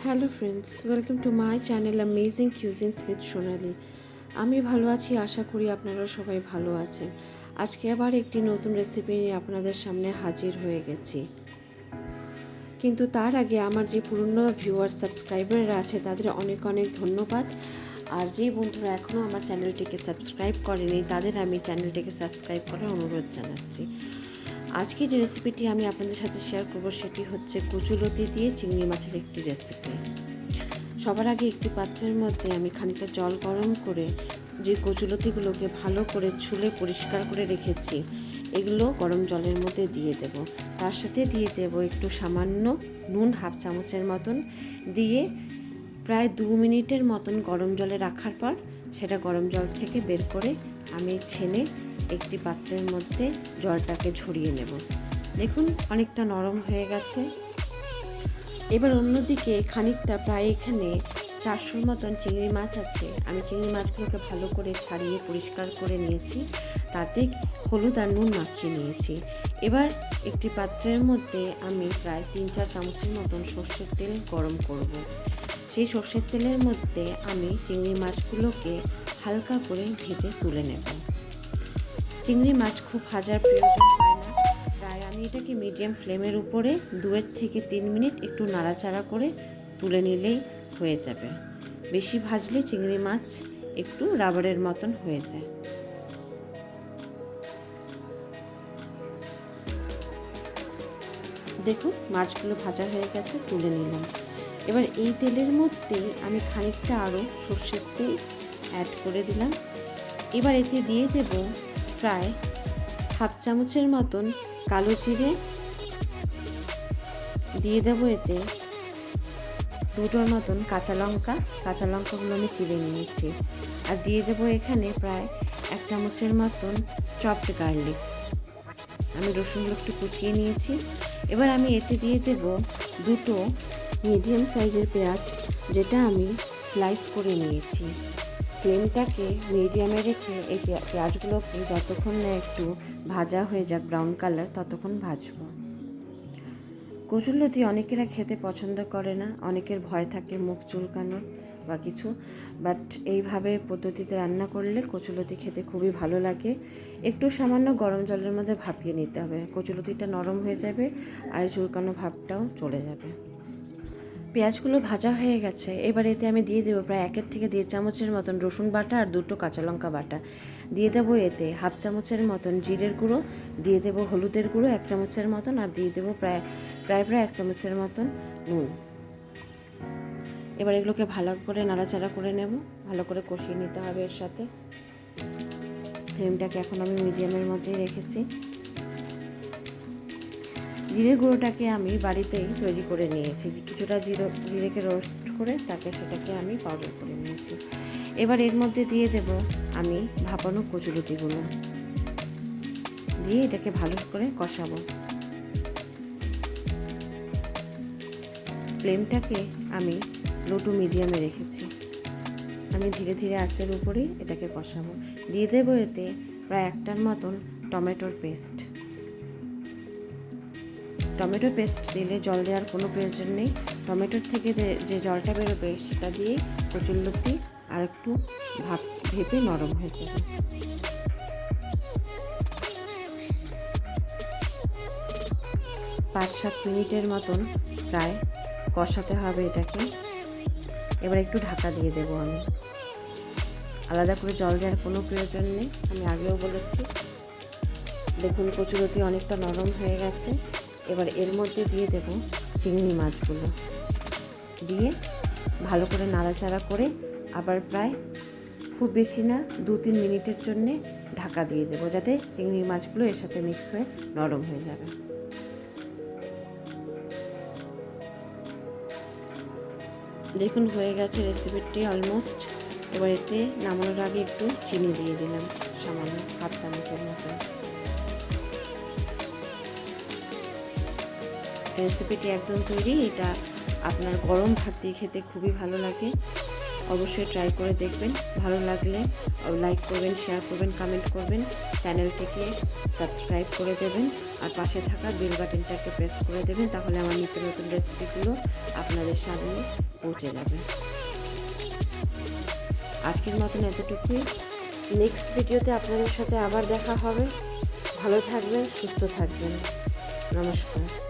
Hello friends, welcome to my channel amazing cuisines with Sonali. আমি ভালো আছি, আশা করি আপনারা সবাই ভালো আছেন। আজকে আবার একটি নতুন রেসিপি নিয়ে আপনাদের সামনে হাজির হয়ে গেছি। কিন্তু তার আগে আমার যে পুরনো ভিউয়ার সাবস্ক্রাইবাররা আছে তাদের অনেক অনেক ধন্যবাদ। আর যে বন্ধুরা এখনও আমার চ্যানেলটিকে সাবস্ক্রাইব করেনি তাদের আমি চ্যানেলটিকে সাবস্ক্রাইব করার অনুরোধ জানাচ্ছি। আজকে যে রেসিপিটি আমি আপনাদের সাথে শেয়ার করব সেটি হচ্ছে কচুলতি দিয়ে চিংড়ি মাছের একটি রেসিপি। সবার আগে একটি পাত্রের মধ্যে আমি খানিকটা জল গরম করে যে কচুলতিগুলোকে ভালো করে ছুলে পরিষ্কার করে রেখেছি এগুলো গরম জলের মধ্যে দিয়ে দেব। তার সাথে দিয়ে দেব একটু সামান্য নুন, হাফ চামচের মতন দিয়ে প্রায় 2 মিনিটের মতন গরম জলে রাখার পর সেটা গরম জল থেকে বের করে আমি ছেনে একটি পাত্রের মধ্যে জলটাকে ঝরিয়ে নেব। দেখুন অনেকটা নরম হয়ে গেছে। এবার অন্যদিকে খানিকটা প্রায় এখানে 400 মতন চিংড়ি মাছ আছে। আমি চিংড়ি মাছগুলোকে ভালো করে ছাড়িয়ে পরিষ্কার করে নিয়েছি, তাতে হলুদ আর নুন মাখিয়ে নিয়েছি। এবার একটি পাত্রের মধ্যে আমি প্রায় 3-4 চামচের মতন সর্ষের তেল গরম করব। সেই সর্ষের তেলের মধ্যে আমি চিংড়ি মাছগুলোকে হালকা করে ভেজে তুলে নেব। চিংড়ি মাছ খুব ভাজার প্রয়োজন হয় না, তাই আমি এটাকে মিডিয়াম ফ্লেমের উপরে 2 থেকে 3 মিনিট একটু নাড়াচাড়া করে তুলে নিলেই হয়ে যাবে। বেশি ভাজলে চিংড়ি মাছ একটু রাবারের মতন হয়ে যায়। দেখুন মাছগুলো ভাজা হয়ে গেছে, তুলে নিলাম। এবার এই তেলের মধ্যে আমি খানিকটা আরও সর্ষের তেল অ্যাড করে দিলাম। এবার এতে দিয়ে দেব প্রায় হাফ চামচের মতন কালো জিরে, দিয়ে দেবো এতে 2টোর মতন কাঁচা লঙ্কাগুলো আমি চিড়ে নিয়েছি। আর দিয়ে দেবো এখানে প্রায় 1 চামচের মতন চপড গার্লিক। আমি রসুনগুলো একটু কুচিয়ে নিয়েছি। এবার আমি এতে দিয়ে দেব 2টো মিডিয়াম সাইজের পেঁয়াজ, যেটা আমি স্লাইস করে নিয়েছি। ফ্লেমটাকে মিডিয়ামে রেখে এই পেঁয়াজগুলোকে যতক্ষণ না একটু ভাজা হয়ে যাক ব্রাউন কালার ততক্ষণ ভাজবো। কচুরলতি অনেকেরা খেতে পছন্দ করে না, অনেকের ভয় থাকে মুখ চুলকানোর বা কিছু, বাট এইভাবে পদ্ধতিতে রান্না করলে কচুরলতি খেতে খুবই ভালো লাগে। একটু সামান্য গরম জলের মধ্যে ভাপিয়ে নিতে হবে, কচুরলতিটা নরম হয়ে যাবে আর চুলকানো ভাবটাও চলে যাবে। পেঁয়াজগুলো ভাজা হয়ে গেছে। এবার এতে আমি দিয়ে দেবো প্রায় 1 থেকে 1.5 চামচের মতন রসুন বাটা আর 2টো কাঁচা লঙ্কা বাটা। দিয়ে দেবো এতে হাফ চামচের মতন জিরের গুঁড়ো, দিয়ে দেবো হলুদের গুঁড়ো 1 চামচের মতন, আর দিয়ে দেবো প্রায় 1 চামচের মতন নুন। এবার এগুলোকে ভালো করে নাড়াচাড়া করে নেব, ভালো করে কষিয়ে নিতে হবে এর সাথে। ফ্লেমটাকে এখন আমি মিডিয়ামের মধ্যেই রেখেছি। জিরে গুঁড়োটাকে আমি বাড়িতেই তৈরি করে নিয়েছি, কিছুটা জিরেকে রোস্ট করে সেটাকে আমি পাউডার করে নিয়েছি। এবার এর মধ্যে দিয়ে দেব আমি ভাপানো কচুলতিগুলো, দিয়ে এটাকে ভালো করে কষাবো। ফ্লেমটাকে আমি লো টু মিডিয়ামে রেখেছি। আমি ধীরে ধীরে আঁচের উপরেই এটাকে কষাবো। দিয়ে দেবো এতে প্রায় 1টার মতন টমেটোর পেস্ট। টমেটো পেস্ট দিলে জল দেওয়ার কোনো প্রয়োজন নেই। টমেটোর থেকে যে জলটা বেরোবে সেটা দিয়ে কচুরলতি আর একটু ভেপে নরম হয়ে যাবে। 5-7 মিনিটের মতন প্রায় কষাতে হবে এটাকে। এবার একটু ঢাকা দিয়ে দেবো আমি। আলাদা করে জল দেওয়ার কোনো প্রয়োজন নেই, আমি আগেও বলেছি। দেখুন কচুরলতি অনেকটা নরম হয়ে গেছে। এবার এর মধ্যে দিয়ে দেব চিংড়ি মাছগুলো, দিয়ে ভালো করে নাড়াচাড়া করে আবার প্রায় খুব বেশি না 2-3 মিনিটের জন্যে ঢাকা দিয়ে দেবো, যাতে চিংড়ি মাছগুলো এর সাথে মিক্স হয়ে নরম হয়ে যাবে। দেখুন হয়ে গেছে রেসিপিটি অলমোস্ট। এবার এতে নামানোর আগে একটু চিনি দিয়ে দিলাম, সামান্য হাফ চামচের মতো। রেসিপিটি একদম তৈরি। এটা আপনার গরম ভাত দিয়ে খেতে খুবই ভালো লাগে। অবশ্যই ট্রাই করে দেখবেন। ভালো লাগলে লাইক করবেন, শেয়ার করবেন, কমেন্ট করবেন, চ্যানেলটিকে সাবস্ক্রাইব করে দেবেন। আর পাশে থাকা বেল বাটনটাকে প্রেস করে দেবেন, তাহলে আমার নিত্য নতুন রেসিপিগুলো আপনাদের সামনে পৌঁছে যাবে। আজকের মতন এতটুকুই। নেক্সট ভিডিওতে আপনাদের সাথে আবার দেখা হবে। ভালো থাকবেন, সুস্থ থাকবেন। নমস্কার।